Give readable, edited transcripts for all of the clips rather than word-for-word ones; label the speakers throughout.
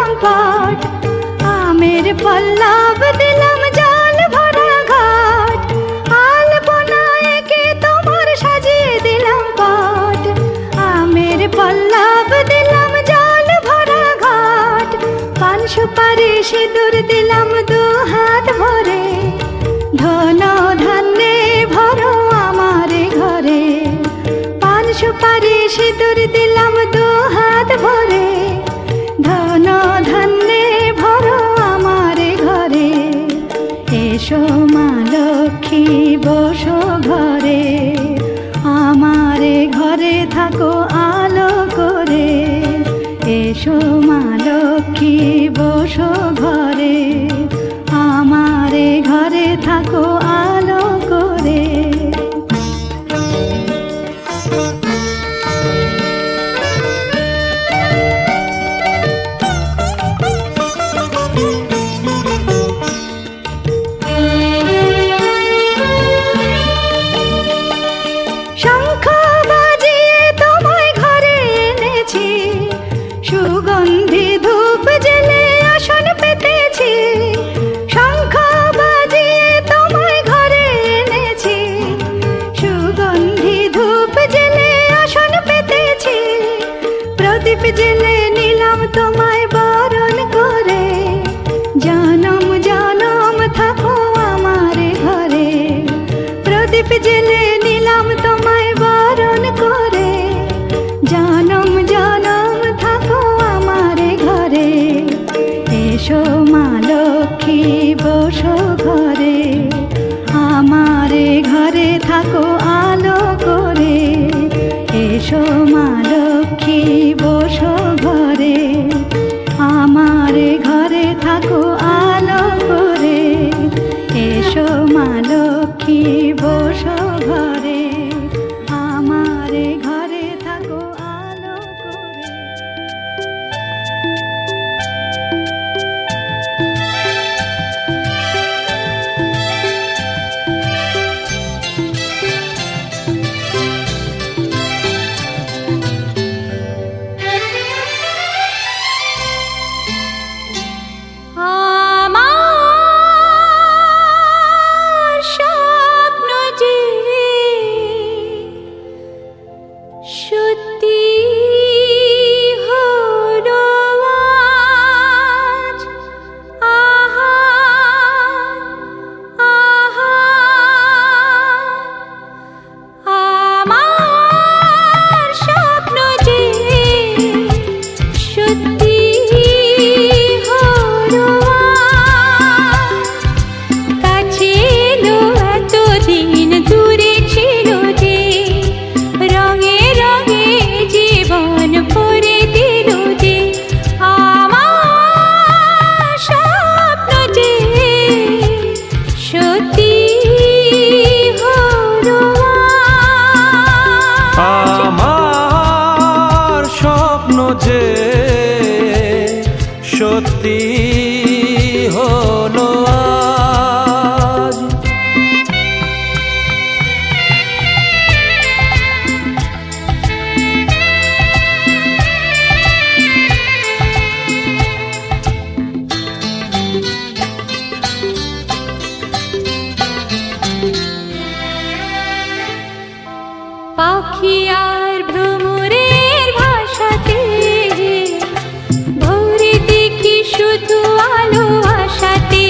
Speaker 1: দিলাম পাট, আমের পল্লব দিলাম জল ভরা ঘাট, আলপনা এঁকে তোমার সাজিয়ে দিলাম পাট, আমের পল্লব দিলাম জল ভরা ঘাট, পান সুপারি সিঁদুর দিলাম দু হাত ভরে, ধন ধান্যে ভরো আমার ঘরে, পান সুপারি সিঁদুর দিলাম দু হাত ভরে, ধন ধান্যে ভরো আমার ঘরে। এসো মা লক্ষ্মী বসো ঘরে, আমার ঘরে থাকো আলো করে, এসো মা লক্ষ্মী বসো ঘরে, আমার ঘরে থাকো আলো করে। শঙ্খ বাজিয়ে তোমায় ঘরে এনেছি, সুগন্ধি ধূপ জেলে আসন পেতেছি, শঙ্খ বাজিয়ে তোমায় ঘরে এনেছি, সুগন্ধি ধূপ জেলে আসন পেতেছি, প্রদীপ জেলে নিলাম তোমায় বরণ করে, জনম জনম থাকো আমার ঘরে, প্রদীপ জেলে নিলাম তোমায় বরণ করে, জনম জনম থাকো আমার ঘরে। এসো মা লক্ষ্মী বসো ঘরে, আমার ঘরে থাকো আলো করে, এসো মা লক্ষ্মী বসো ঘরে, আমার ঘরে থাকো আলো করে, এসো মা লক্ষ্মী বসো ঘরে, আমার ঘরে থাকো আলো করে। আমার স্বপ্ন যে সত্যি হলো আজ, আহা আহা, আমার স্বপ্ন যে সত্যি হলো আজ, কাছে এলো এতদিন দূরে ছিল যে, রঙে রঙে জীবন ভরে দিল যে, আমার স্বপ্ন যে সত্যি হলো আজ।
Speaker 2: আমার স্বপ্ন যে সত্যি হলো আজ,
Speaker 1: পাখি আর ভ্রমরের ভাষাতে ভোরে দেখি শুধু আলো আশাতে,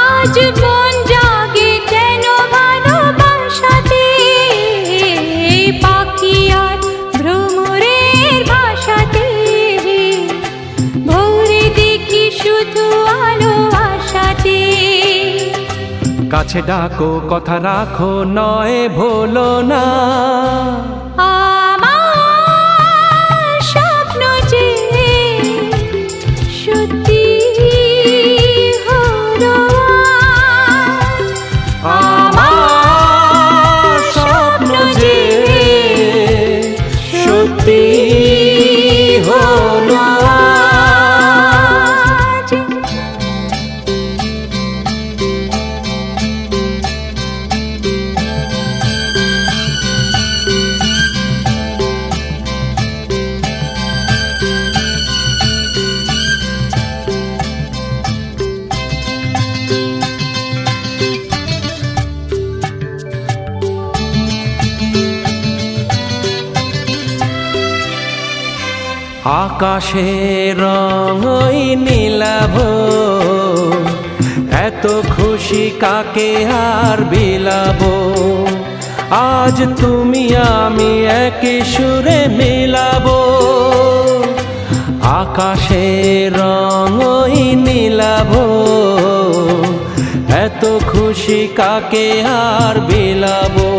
Speaker 1: আজ মন জাগে কেন ভালোবাসাতে, পাখি আর ভ্রমরের ভাষাতে ভোরে দেখি শুধু আলো আশাতে।
Speaker 2: কাছে ডাকো কথা রাখো নয় ভোলো না,
Speaker 1: আমার স্বপ্ন যে সত্যি হলো আজ,
Speaker 2: আমার স্বপ্ন যে সত্যি হলো আজ।
Speaker 1: আজ
Speaker 2: আকাশের রং ওই নীলাভ, এত খুশি কাকে আর বিলাবো। আজ তুমি আমি একই সুরে মিলাবো। আকাশের রং ওই নীলাভ, এত খুশি কাকে আর বিলাবো।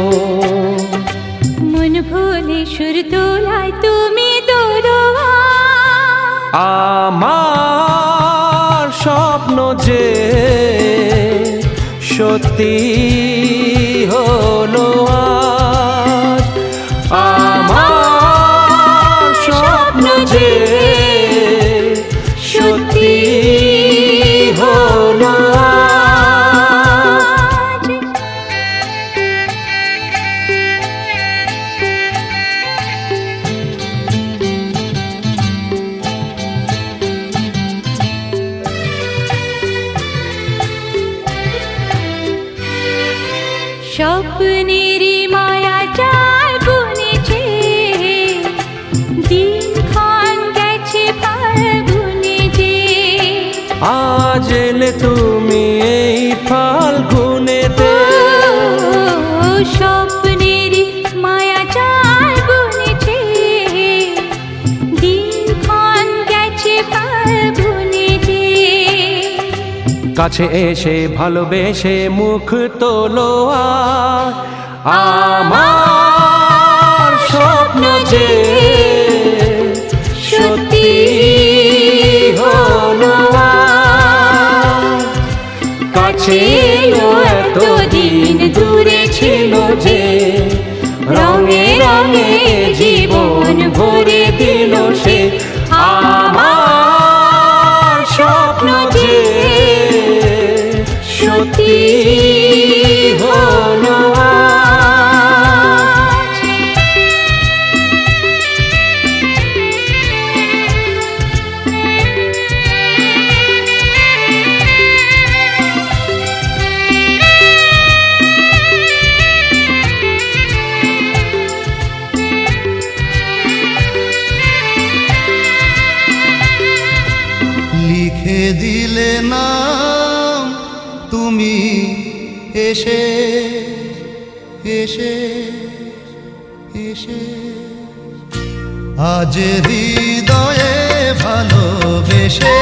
Speaker 1: মন ভুলে সুর তোলায় তুমি দোরোয়া,
Speaker 2: আমার স্বপ্ন যে সত্যি হলো আজ। আমার স্বপ্ন যে সত্যি হলো আজ।
Speaker 1: স্বপ্নের মায়া জাল বুনেছে, দিনক্ষণ গেছে ফাল্গুনে যে।
Speaker 2: আজ এলে তুমি এই ফাল্গুনেতে,
Speaker 1: ও স্বপ্নের মায়া জাল বুনেছে, দিনক্ষণ গেছে ফাল্গুনে যে।
Speaker 2: কাছে এসে ভালোবেসে মুখ তোলো আজ। আমার স্বপ্ন যে সত্যি হলো আজ। কাছে এলো এতদিন দূরে ছিল যে, রঙে রঙে জীবন ভরে দিল সে। আমার স্বপ্ন যে সত্যি হলো আজ।
Speaker 3: লিখে দিলে নাম তুমি এসে এসে এসে, আজ হৃদয়ে ভালোবেসে।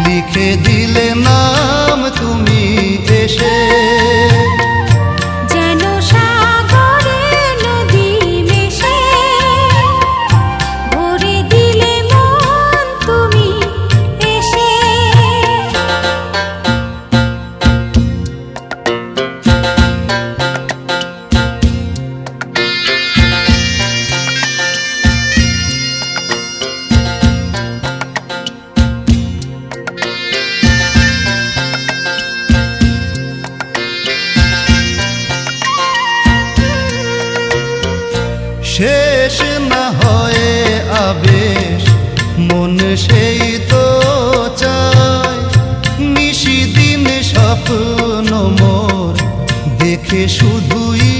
Speaker 3: লিখে দিলে নাম তুমি এসে,
Speaker 1: যেন সাগরে নদী মেশে, ভরে দিলে মন তুমি এসে।
Speaker 3: শেষ না হয়ে আবেশ মন সেই তো চায়। নিশিদিন স্বপ্ন মোর দেখে শুধুই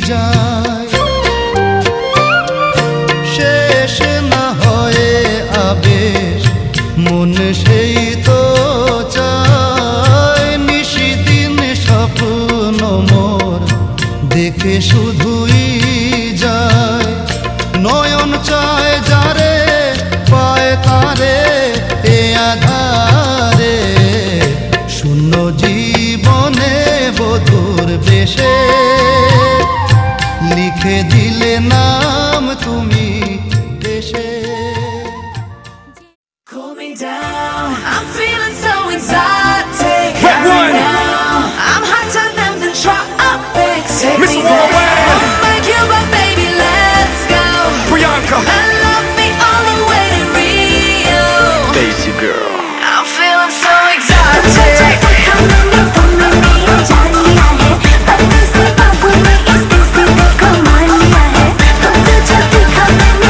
Speaker 3: যায়। শেষ না হয়ে আবেশ মন সেই তো চায়। নিশিদিন স্বপ্ন মোর দেখে শুধুই যায়। নয়ন চায় যারে পায় তারে এ আধারে, শূন্য জীবনে বধুর বেশে। লিখে দিলে নাম তুমি এসে।
Speaker 4: Cool me down. I'm feeling so exotic right now. I'm hotter than the tropics. Take me there. Oh my Cuba, baby, let's go.
Speaker 5: Priyanka,
Speaker 4: And love me all the way to Rio.
Speaker 5: Daisy girl.
Speaker 4: I'm feeling so exotic.
Speaker 1: जान लिया है, अब से बाबू ने इस दिल से देखो मान लिया है। तुम तो जब देखा मैंने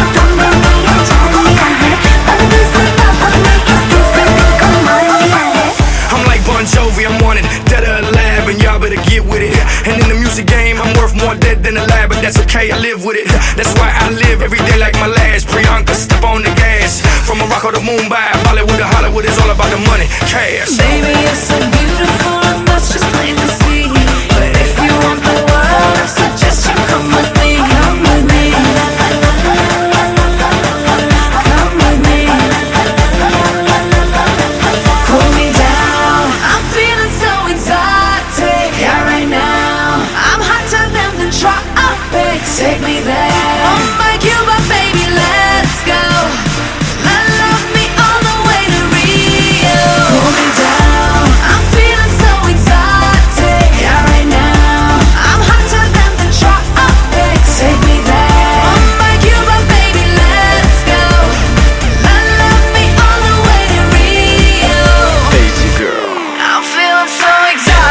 Speaker 5: live every day like my last. Priyanka, step on the gas. From Morocco to Mumbai, Bollywood to Hollywood, it's all about the money, cash.
Speaker 4: Baby, you're so beautiful, and that's just plain to see. But if you want the world, I suggest you come with me. Come with me. Come with me. Cool me down. I'm feeling so exotic. Yeah, right now. I'm hotter than the tropics. Take me there. On my Cuba, baby, let's go. Love me all the way to Rio. Cool me down. I'm feeling so exotic. Yeah, right now. I'm hotter than the tropics. Take me there. On my Cuba, baby, let's go. Love me all the way to Rio.
Speaker 5: Lazy girl.
Speaker 4: I'm feeling so exotic.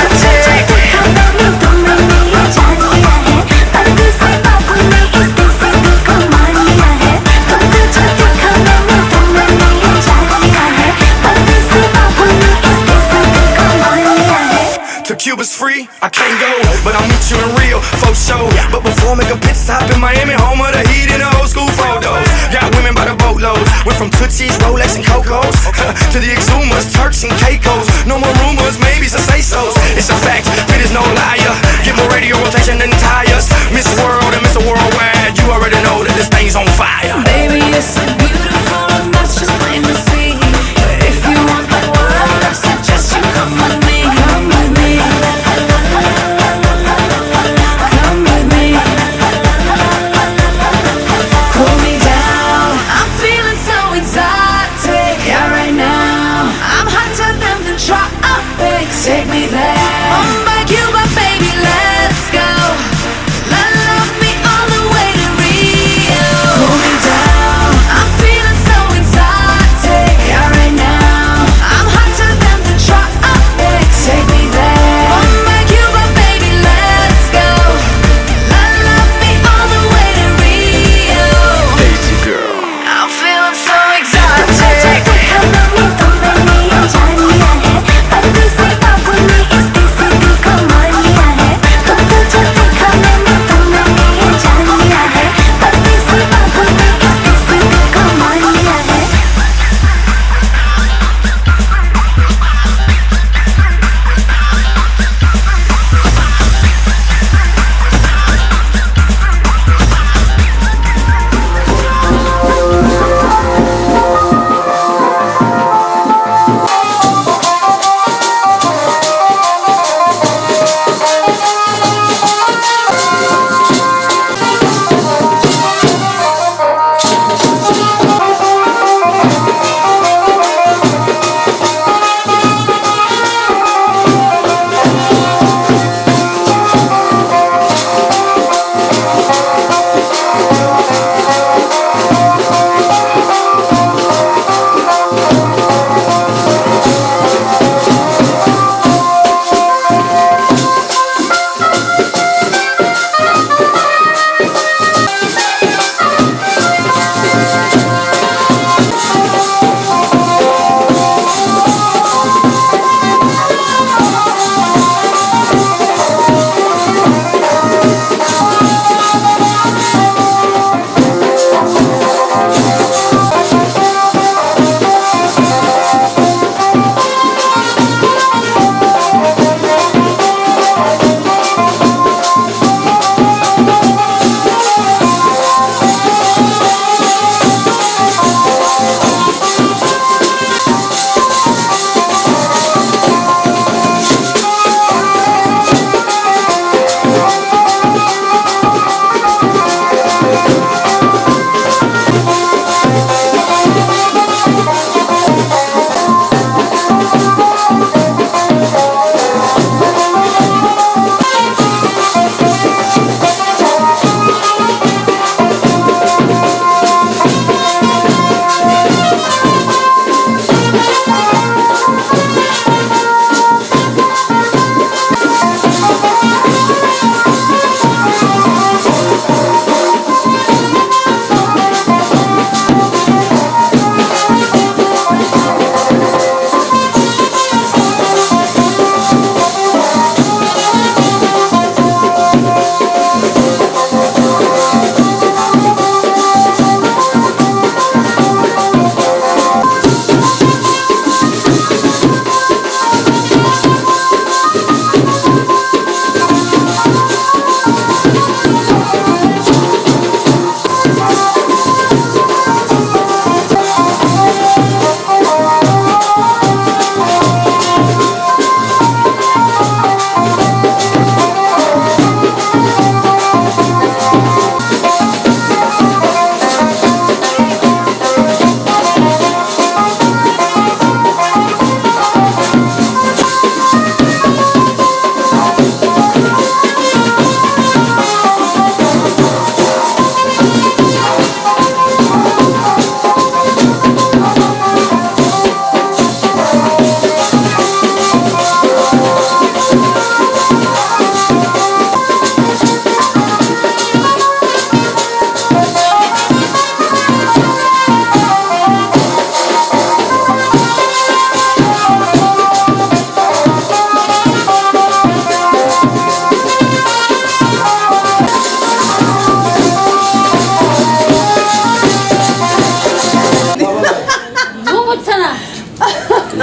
Speaker 5: To Cuba's free, I can't go, but I'll meet you in Rio, for sure. But before I make a pit stop in Miami, home of the heat and the old school photos. Got women by the boatloads, went from Tootsies, Rolex and Cocos to the Exumas, Turks and Caicos. No more rumors, maybes or say-sos. It's a fact, Pit is no liar. Get more radio rotation than tires. Miss World and Mr. Worldwide, you already know that this thing's on fire.
Speaker 4: Baby, you're so beautiful, and that's just plain to see. But if you want the world, I suggest you come with me. Come with me. Come with me. Cool me down. I'm feeling so exotic. Yeah, right now. I'm hotter than the tropics. Take me there. On my Cuba, baby, let's go. Love me all the way to Rio. Cool me down.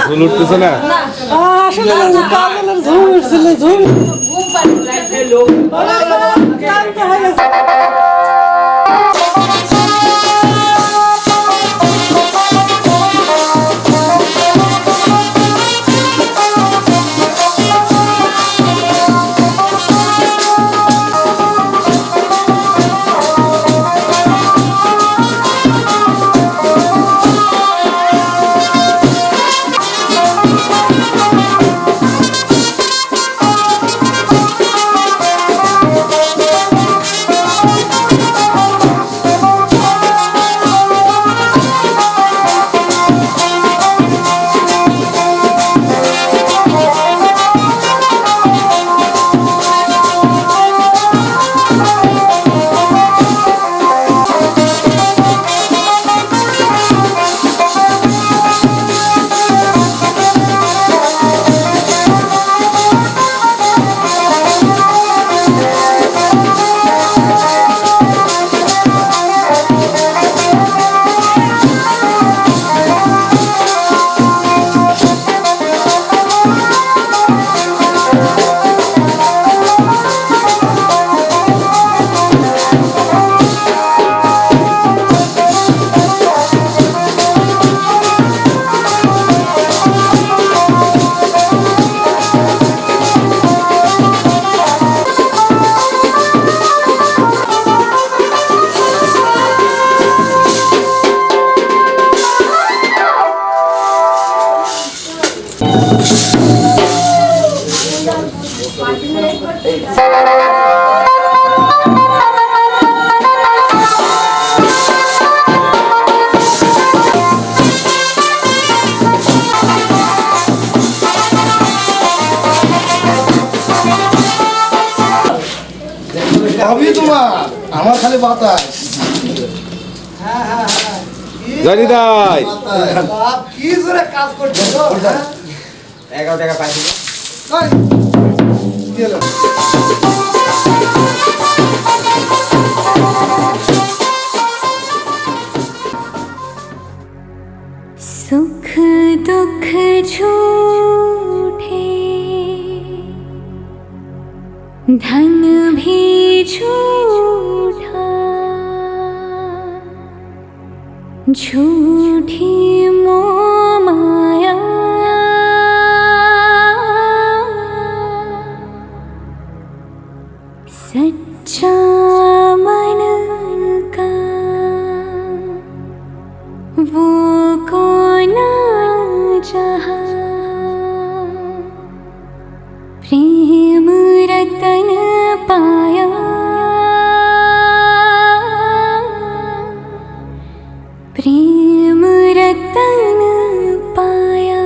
Speaker 2: ঝুল উঠতেছে না
Speaker 6: আসলে পাগলের ঝুম উঠছিল ঝুম ক্লান্ত হয়ে গেছে।
Speaker 3: হবি তোমার আমার খালি বাতাস
Speaker 2: জানি দাই
Speaker 3: কি জোরে কাজ করছে
Speaker 2: 11 টাকা পাইছি
Speaker 1: सुख दुख झूठे धन भी झूठा झूठी मोह माया सच्चा मन का वो कौन जहाँ प्रेम रतन पाया प्रेम रतन पाया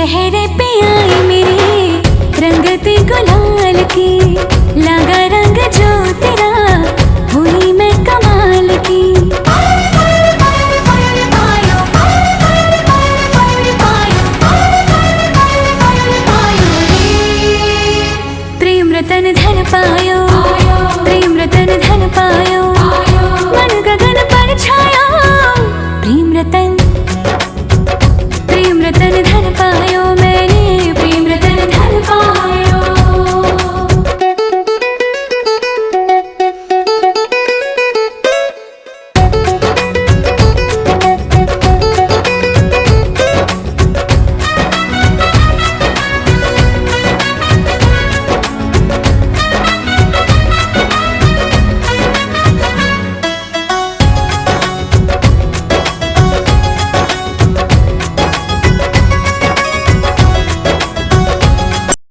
Speaker 1: शहर पे आई मेरे रंगत गुलाल की लगा रंग जो तेरा